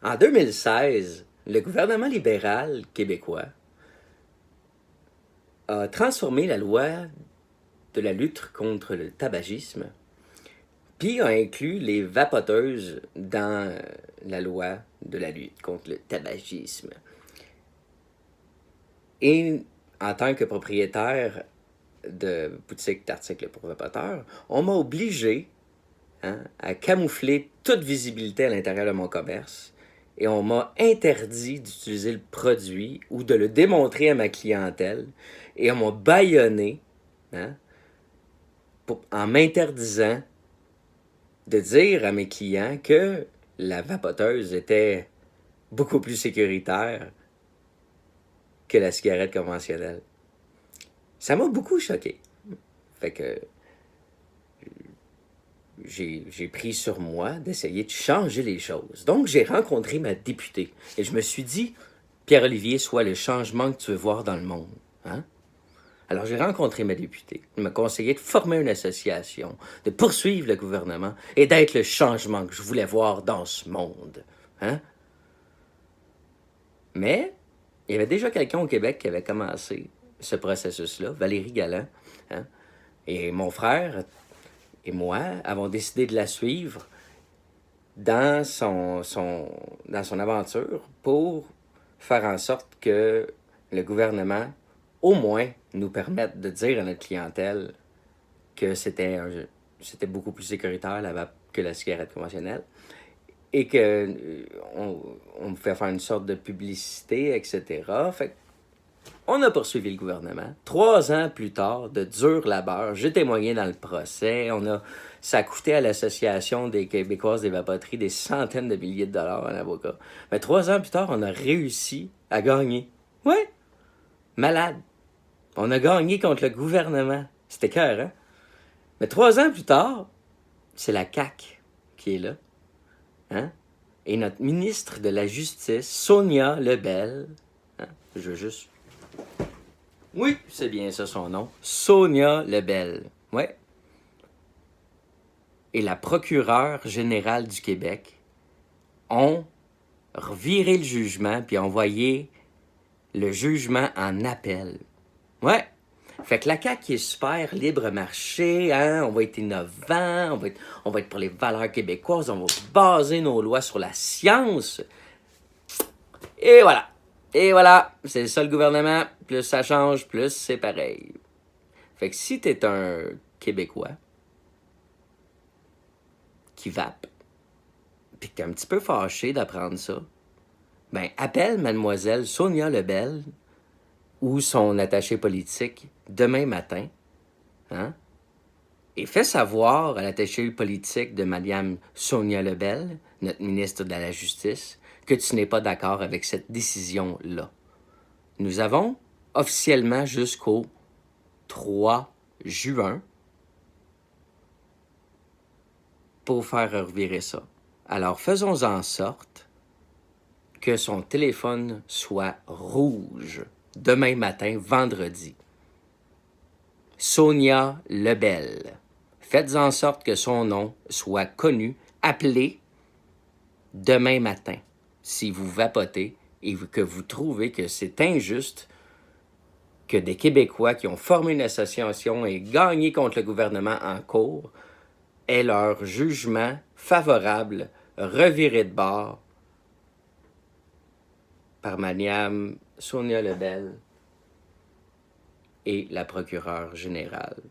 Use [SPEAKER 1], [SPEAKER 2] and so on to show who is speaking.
[SPEAKER 1] En 2016, le gouvernement libéral québécois a transformé la loi de la lutte contre le tabagisme, puis a inclus les vapoteuses dans la loi de la lutte contre le tabagisme. Et en tant que propriétaire de boutique d'articles pour vapoteurs, on m'a obligé à camoufler toute visibilité à l'intérieur de mon commerce et on m'a interdit d'utiliser le produit ou de le démontrer à ma clientèle et on m'a bâillonné en m'interdisant de dire à mes clients que la vapoteuse était beaucoup plus sécuritaire que la cigarette conventionnelle. Ça m'a beaucoup choqué. Fait que j'ai pris sur moi d'essayer de changer les choses. Donc, j'ai rencontré ma députée et je me suis dit, Pierre-Olivier, sois le changement que tu veux voir dans le monde. Hein? Alors, j'ai rencontré ma députée. Elle m'a conseillé de former une association, de poursuivre le gouvernement et d'être le changement que je voulais voir dans ce monde. Hein? Mais, il y avait déjà quelqu'un au Québec qui avait commencé ce processus-là, Valérie Galland. Hein? Et mon frère et moi avons décidé de la suivre dans son aventure pour faire en sorte que le gouvernement, au moins, nous permette de dire à notre clientèle que c'était beaucoup plus sécuritaire que la cigarette conventionnelle et qu'on pouvait faire une sorte de publicité, etc. Fait on a poursuivi le gouvernement. 3 ans plus tard, de dur labeur, j'ai témoigné dans le procès. Ça a coûté à l'Association des Québécoises des vapoteries des centaines de milliers de dollars en avocat. Mais 3 ans plus tard, on a réussi à gagner. Ouais, malade. On a gagné contre le gouvernement. C'était cœur, hein? Mais 3 ans plus tard, c'est la CAQ qui est là. Hein? Et notre ministre de la Justice, Sonia Lebel, je veux juste... Oui, c'est bien ça son nom. Sonia Lebel. Ouais. Et la procureure générale du Québec ont reviré le jugement puis envoyé le jugement en appel. Ouais. Fait que la CAQ qui est super libre marché, hein, on va être innovant, on va être pour les valeurs québécoises, on va baser nos lois sur la science. Et voilà. Et voilà, c'est ça le gouvernement. Plus ça change, plus c'est pareil. Fait que si t'es un Québécois qui vape, pis que t'es un petit peu fâché d'apprendre ça, ben appelle mademoiselle Sonia Lebel ou son attaché politique demain matin, hein, et fais savoir à l'attaché politique de madame Sonia Lebel, notre ministre de la Justice, que tu n'es pas d'accord avec cette décision-là. Nous avons officiellement jusqu'au 3 juin pour faire revirer ça. Alors, faisons en sorte que son téléphone soit rouge demain matin, vendredi. Sonia Lebel. Faites en sorte que son nom soit connu, appelé demain matin. Si vous vapotez et que vous trouvez que c'est injuste que des Québécois qui ont formé une association et gagné contre le gouvernement en cours aient leur jugement favorable reviré de bord par madame Sonia Lebel et la procureure générale.